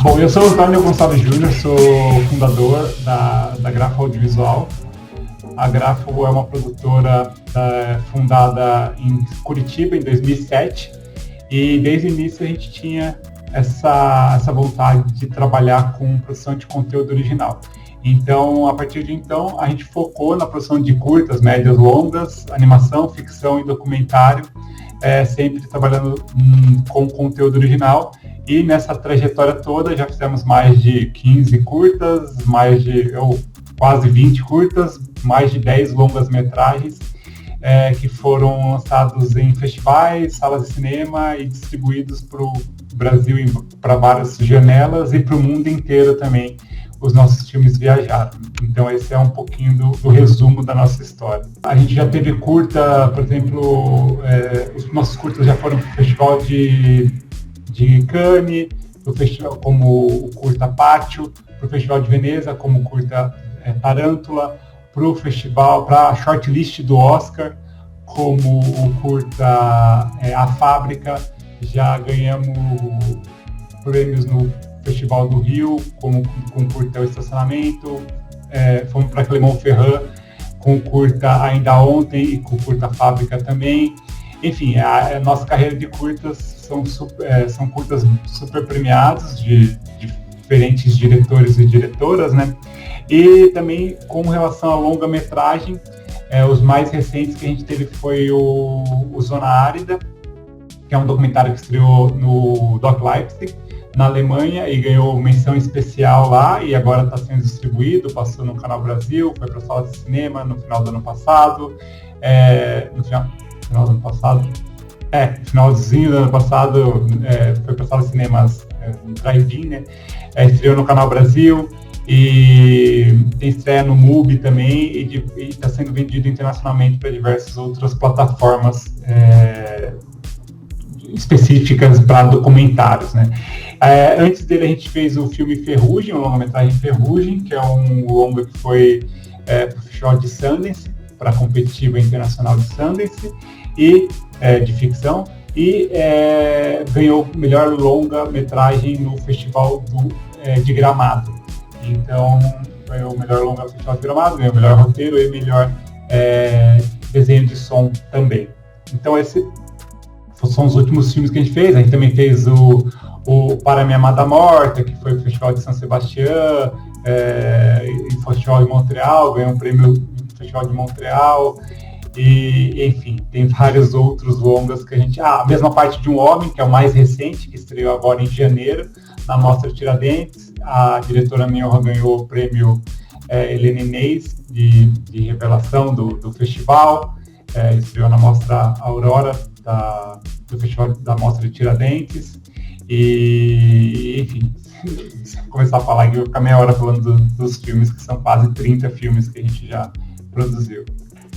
Bom, eu sou o Antônio Gonçalves Júnior, sou fundador da Grafo Audiovisual. A Grafo é uma produtora fundada em Curitiba em 2007 e desde o início a gente tinha essa vontade de trabalhar com produção de conteúdo original. Então, a partir de então, a gente focou na produção de curtas, médias, longas, animação, ficção e documentário, sempre trabalhando com conteúdo original. E nessa trajetória toda já fizemos mais de 15 curtas, quase 20 curtas, mais de 10 longas metragens que foram lançados em festivais, salas de cinema e distribuídos para o Brasil para várias janelas e para o mundo inteiro também. Os nossos filmes viajaram. Então esse é um pouquinho do resumo da nossa história. A gente já teve curta, por exemplo, os nossos curtas já foram para o Festival de Cannes, pro festival, como o curta Pátio, para o Festival de Veneza, como o curta Tarântula, para o festival, para a shortlist do Oscar, como o curta A Fábrica. Já ganhamos prêmios no Festival do Rio, com curta O Estacionamento, fomos para Clermont-Ferrand com curta Ainda Ontem e com curta Fábrica também. Enfim, a nossa carreira de curtas são curtas super premiadas de diferentes diretores e diretoras, né? E também com relação à longa-metragem, os mais recentes que a gente teve foi o Zona Árida, que é um documentário que estreou no Doc Leipzig, na Alemanha, e ganhou menção especial lá, e agora está sendo distribuído, passou no Canal Brasil, foi para a sala de cinema no final do ano passado, finalzinho do ano passado, foi para a sala de cinemas no Drive-In, né? Estreou no Canal Brasil, e tem estreia no MUBI também, e está sendo vendido internacionalmente para diversas outras plataformas específicas para documentários, né? Antes dele a gente fez o filme Ferrugem, uma longa-metragem Ferrugem, que é um longa que foi para o Festival de Sundance, para a competitiva internacional de Sundance, e de ficção, e ganhou melhor longa-metragem no Festival de Gramado. Então, ganhou o melhor longa no Festival de Gramado, ganhou o melhor roteiro e melhor desenho de som também. Então, esses são os últimos filmes que a gente fez. A gente também fez o Para Minha Amada Morta, que foi o Festival de São Sebastião, e o Festival de Montreal, ganhou um prêmio no Festival de Montreal, e enfim, tem vários outros longas que a gente... A Mesma Parte de um Homem, que é o mais recente, que estreou agora em janeiro, na Mostra Tiradentes. A diretora Minhoca ganhou o prêmio Helena Inês de revelação do festival, estreou na Mostra Aurora, do Festival da Mostra de Tiradentes, e enfim, se começar a falar aqui, eu vou ficar meia hora falando dos filmes, que são quase 30 filmes que a gente já produziu.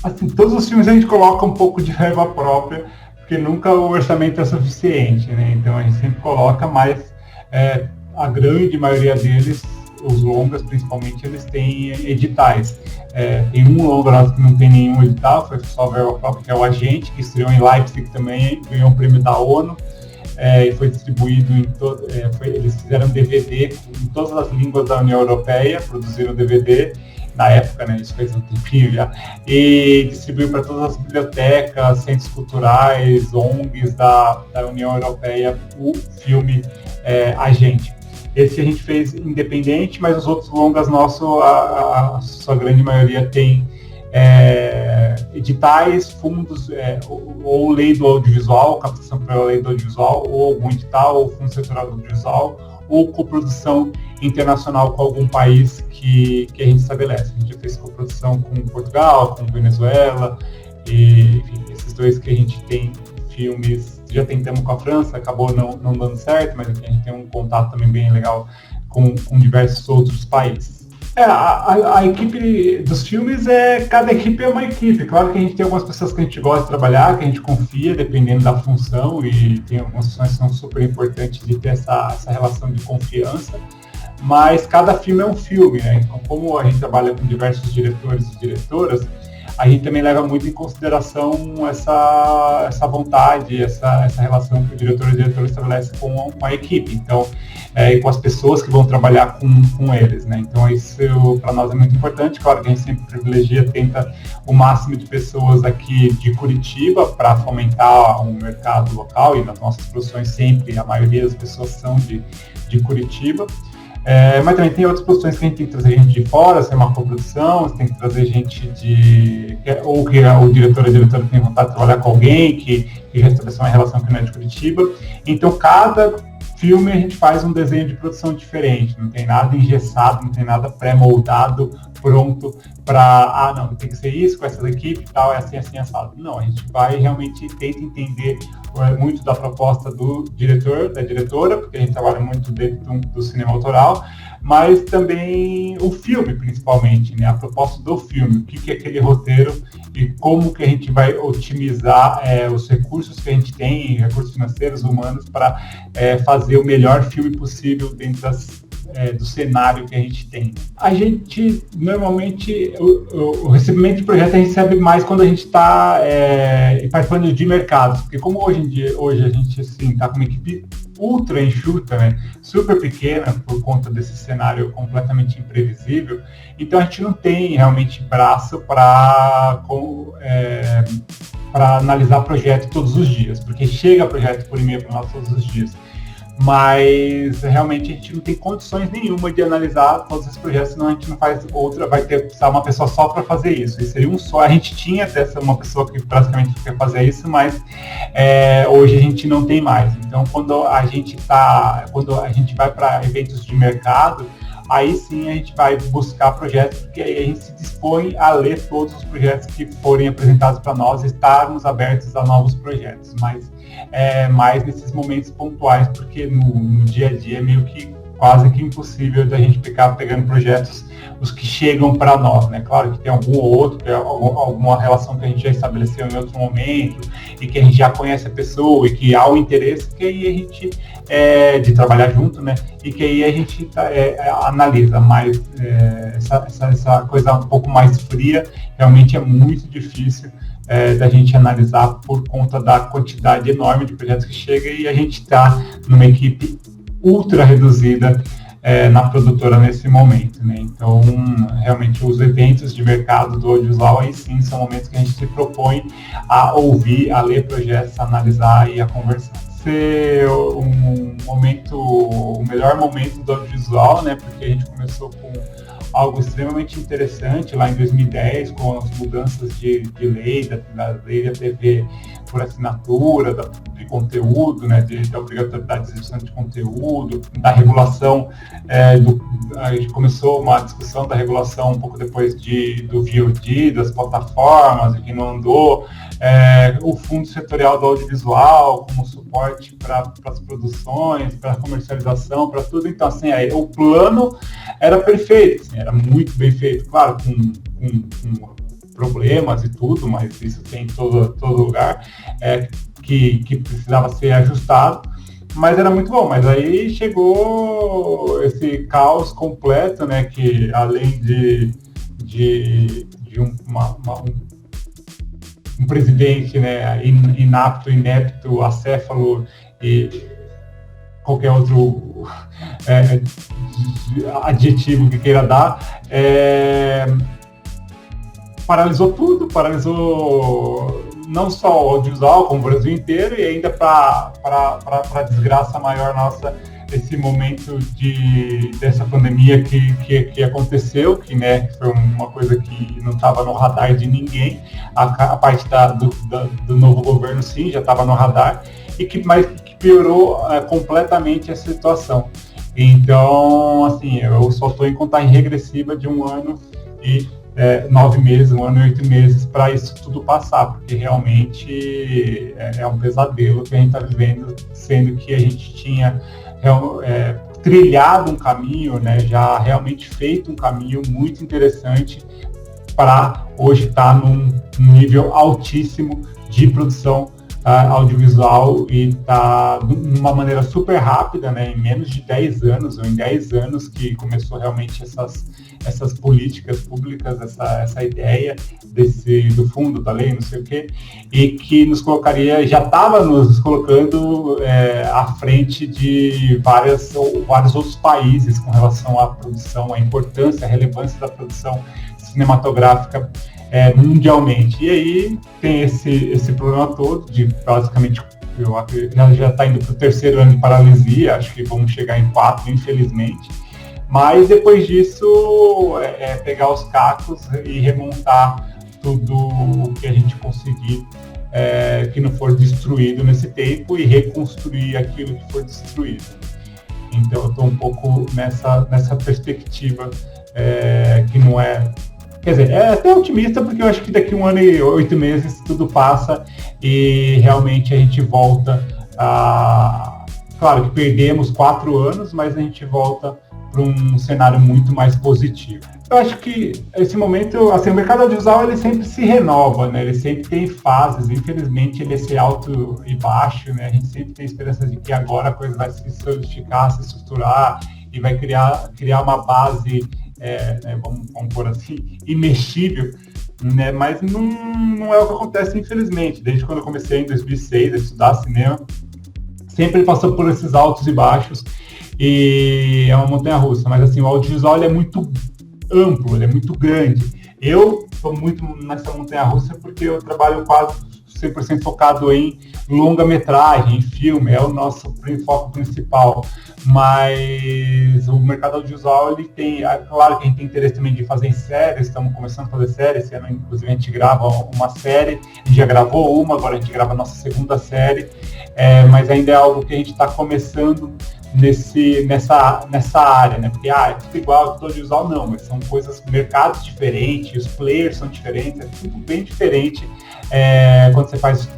Assim, todos os filmes a gente coloca um pouco de verba própria, porque nunca o orçamento é suficiente, né? Então a gente sempre coloca, mas a grande maioria deles, os longas principalmente, eles têm editais. Tem um longa nosso que não tem nenhum edital, foi só verba própria, que é o Agente, que estreou em Leipzig também, ganhou um prêmio da ONU, e foi distribuído eles fizeram DVD em todas as línguas da União Europeia, produziram DVD na época, né, isso fez um tempinho já, e distribuiu para todas as bibliotecas, centros culturais, ONGs da União Europeia o filme Agente. Esse a gente fez independente, mas os outros longas nossos, a sua grande maioria tem editais, fundos, ou lei do audiovisual, captação pela lei do audiovisual, ou algum edital, ou fundo setorial do audiovisual, ou coprodução internacional com algum país que a gente estabelece. A gente já fez coprodução com Portugal, com Venezuela, e enfim, esses dois que a gente tem filmes, já tentamos com a França, acabou não dando certo, mas aqui a gente tem um contato também bem legal com diversos outros países. A equipe dos filmes, cada equipe é uma equipe. Claro que a gente tem algumas pessoas que a gente gosta de trabalhar, que a gente confia, dependendo da função, e tem algumas funções que são super importantes de ter essa relação de confiança, mas cada filme é um filme, né? Então, como a gente trabalha com diversos diretores e diretoras, a gente também leva muito em consideração essa vontade, essa relação que o diretor e a diretora estabelece com a equipe, então, e com as pessoas que vão trabalhar com eles, né? Então isso para nós é muito importante. Claro que a gente sempre privilegia, tenta o máximo de pessoas aqui de Curitiba para fomentar um mercado local, e nas nossas produções sempre a maioria das pessoas são de Curitiba. Mas também tem outras produções que a gente tem que trazer gente de fora, se é uma coprodução, você tem que trazer gente ou que o diretor e a diretora tem vontade de trabalhar com alguém que já estabeleceu uma relação que não é de Curitiba. Então cada filme a gente faz um desenho de produção diferente, não tem nada engessado, não tem nada pré-moldado, pronto para, não, tem que ser isso com essa equipe e tal, é assim, assim, assado. Não, a gente vai realmente tenta entender muito da proposta do diretor, da diretora, porque a gente trabalha muito dentro do cinema autoral, mas também o filme, principalmente, né? A proposta do filme, o que é aquele roteiro e como que a gente vai otimizar os recursos que a gente tem, recursos financeiros, humanos, para fazer o melhor filme possível dentro do cenário que a gente tem. A gente, normalmente, o recebimento de projeto a gente recebe mais quando a gente está participando de mercados, porque como hoje a gente está com uma equipe ultra enxuta, né, super pequena por conta desse cenário completamente imprevisível, então a gente não tem realmente braço para analisar projeto todos os dias, porque chega projeto por e-mail para nós todos os dias. Mas realmente a gente não tem condições nenhuma de analisar todos esses projetos, senão a gente não faz outra, vai ter uma pessoa só para fazer isso. E seria um só, a gente tinha uma pessoa que praticamente quer fazer isso, mas hoje a gente não tem mais. Então quando a gente vai para eventos de mercado, aí sim a gente vai buscar projetos, porque aí a gente se dispõe a ler todos os projetos que forem apresentados para nós e estarmos abertos a novos projetos, mas mais nesses momentos pontuais, porque no dia a dia é meio que quase que impossível da gente ficar pegando projetos, os que chegam para nós, né? Claro que tem algum ou outro, alguma relação que a gente já estabeleceu em outro momento e que a gente já conhece a pessoa e que há o interesse, que aí a gente de trabalhar junto, né? E que aí a gente analisa mais essa coisa um pouco mais fria, realmente é muito difícil da gente analisar por conta da quantidade enorme de projetos que chega, e a gente está numa equipe ultra reduzida na produtora nesse momento, né? Então, realmente, os eventos de mercado do audiovisual, aí sim, são momentos que a gente se propõe a ouvir, a ler projetos, a analisar e a conversar. Ser o melhor momento do audiovisual, né? Porque a gente começou com algo extremamente interessante lá em 2010, com as mudanças de lei, da lei da TV por assinatura, de conteúdo, né, da obrigatoriedade de exibição de conteúdo, da regulação, a gente começou uma discussão da regulação um pouco depois do VOD, das plataformas, que não andou, o fundo setorial do audiovisual como suporte para as produções, para a comercialização, para tudo. Então, assim, o plano era perfeito, assim, era muito bem feito, claro, com problemas e tudo, mas isso tem em todo lugar, que precisava ser ajustado, mas era muito bom. Mas aí chegou esse caos completo, né, que além de um presidente, né, inapto, inepto, acéfalo e qualquer outro adjetivo que queira dar, paralisou não só o audiovisual, como o Brasil inteiro, e ainda para desgraça maior nossa, esse momento dessa pandemia que aconteceu, que, né, foi uma coisa que não estava no radar de ninguém. A parte do novo governo, sim, já estava no radar, mas que piorou completamente a situação. Então, assim, eu só estou em contagem regressiva de 1 ano e 9 meses, 1 ano e 8 meses para isso tudo passar, porque realmente é um pesadelo que a gente está vivendo, sendo que a gente tinha trilhado um caminho, né, já realmente feito um caminho muito interessante para hoje estar num nível altíssimo de produção audiovisual e está de uma maneira super rápida, né, em menos de 10 anos, ou em 10 anos que começou realmente essas políticas públicas, essa ideia do fundo da lei, não sei o quê, e que nos colocaria, já estava nos colocando à frente de vários outros países com relação à produção, à importância, à relevância da produção cinematográfica mundialmente. E aí tem esse problema todo de, basicamente, já está indo para o 3º ano de paralisia, acho que vamos chegar em 4, infelizmente. Mas depois disso, pegar os cacos e remontar tudo o que a gente conseguir que não for destruído nesse tempo e reconstruir aquilo que foi destruído. Então eu estou um pouco nessa perspectiva que não é... Quer dizer, é até otimista, porque eu acho que daqui 1 ano e 8 meses tudo passa e realmente a gente volta a... Claro que perdemos 4 anos, mas a gente volta para um cenário muito mais positivo. Eu acho que esse momento, assim, o mercado audiovisual ele sempre se renova, né? Ele sempre tem fases, infelizmente ele é esse alto e baixo, né? A gente sempre tem esperança de que agora a coisa vai se solidificar, se estruturar e vai criar uma base, né, vamos pôr assim, imexível, né? Mas não é o que acontece, infelizmente. Desde quando eu comecei em 2006 a estudar cinema, sempre passou por esses altos e baixos e é uma montanha-russa. Mas assim, o audiovisual ele é muito amplo, ele é muito grande. Eu estou muito nessa montanha-russa porque eu trabalho quase 100% focado em longa-metragem, em filme, é o nosso foco principal. Mas o mercado audiovisual, ele tem, claro que a gente tem interesse também de fazer em séries, estamos começando a fazer séries, esse ano, inclusive, a gente grava uma série, a gente já gravou uma, agora a gente grava a nossa segunda série, mas ainda é algo que a gente está começando nessa área, né? Porque é tudo igual, tudo audiovisual, não, mas são coisas, mercados diferentes, os players são diferentes, é tudo bem diferente quando você faz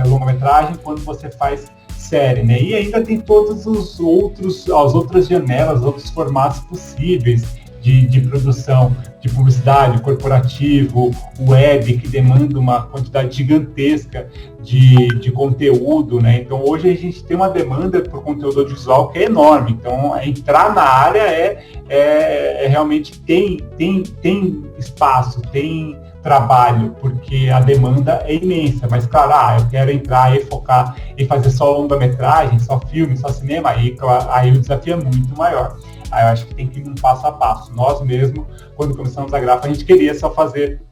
longa-metragem, quando você faz série, né? E ainda tem todos as outras janelas, outros formatos possíveis de produção, de publicidade, corporativo, web, que demanda uma quantidade gigantesca de conteúdo, né? Então hoje a gente tem uma demanda por conteúdo audiovisual que é enorme. Então entrar na área realmente tem espaço, tem trabalho, porque a demanda é imensa, mas claro, eu quero entrar e focar em fazer só longa-metragem, só filme, só cinema, aí o desafio é muito maior. Aí eu acho que tem que ir um passo a passo. Nós mesmo, quando começamos a Grafa, a gente queria só fazer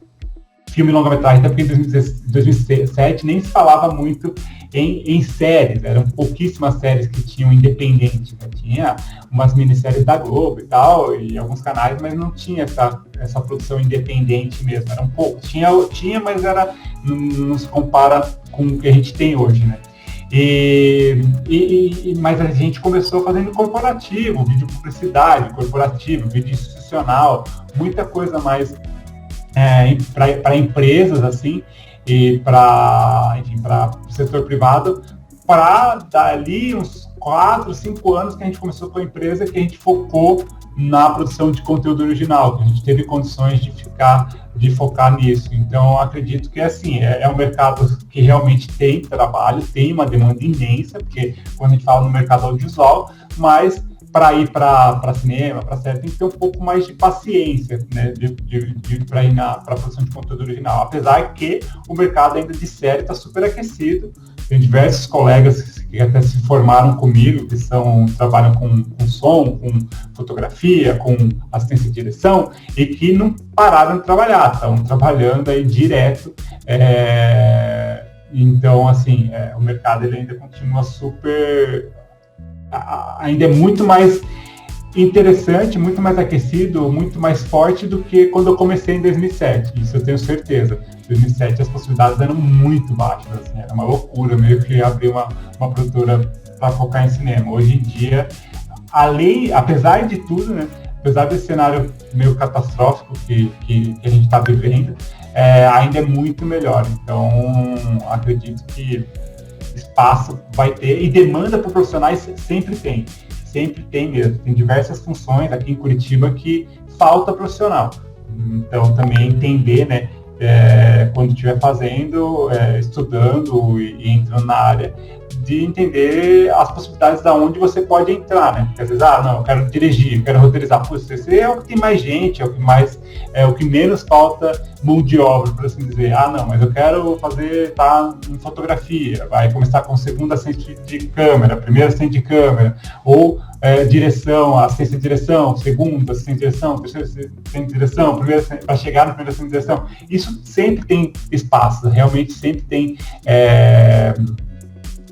filme e longa-metragem, até porque em 2007 nem se falava muito em séries, eram pouquíssimas séries que tinham independente, né? Tinha umas minisséries da Globo e tal, e alguns canais, mas não tinha essa produção independente mesmo, era um pouco. Tinha, mas não se compara com o que a gente tem hoje, né? Mas a gente começou fazendo corporativo, vídeo publicidade, corporativo, vídeo institucional, muita coisa mais para empresas, assim, e para o setor privado, para dali uns 4, 5 anos que a gente começou com a empresa, que a gente focou na produção de conteúdo original, que a gente teve condições de focar nisso. Então, acredito que assim, é um mercado que realmente tem trabalho, tem uma demanda imensa, porque quando a gente fala no mercado audiovisual, mas para ir para cinema, para série, tem que ter um pouco mais de paciência, né, para ir para a produção de conteúdo original. Apesar que o mercado ainda de série está super aquecido, tem diversos colegas que até se formaram comigo, que trabalham com som, com fotografia, com assistência de direção, e que não pararam de trabalhar, estão trabalhando aí direto. Então, assim, o mercado ele ainda continua super... ainda é muito mais interessante, muito mais aquecido, muito mais forte do que quando eu comecei em 2007, isso eu tenho certeza. Em 2007 as possibilidades eram muito baixas, assim, era uma loucura meio que abrir uma produtora para focar em cinema. Hoje em dia, apesar de tudo, né, apesar desse cenário meio catastrófico que a gente está vivendo, ainda é muito melhor. Então, acredito que espaço vai ter, e demanda por profissionais sempre tem mesmo. Tem diversas funções aqui em Curitiba que falta profissional. Então também entender, né, quando estiver fazendo, estudando e entrando na área, de entender as possibilidades da onde você pode entrar, né? Porque às vezes, não, eu quero dirigir, eu quero roteirizar. Pô, esse é o que tem mais gente, é o que menos falta mão de obra, por assim dizer. Não, mas eu quero tá em fotografia, vai começar com segunda assistente de câmera, primeira assistente de câmera, ou direção, assistência de direção, segunda assistente de direção, terceira assistente de direção, para chegar no primeiro assistente de direção. Isso sempre tem espaço, realmente sempre tem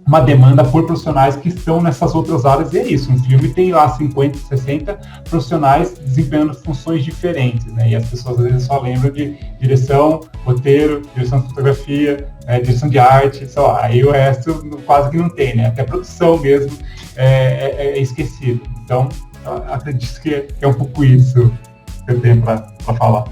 uma demanda por profissionais que estão nessas outras áreas, e é isso, um filme tem lá 50, 60 profissionais desempenhando funções diferentes, né? E as pessoas às vezes só lembram de direção, roteiro, direção de fotografia, direção de arte, sei lá, aí o resto quase que não tem, né? Até a produção mesmo é esquecido. Então, acredito que é um pouco isso que eu tenho para falar.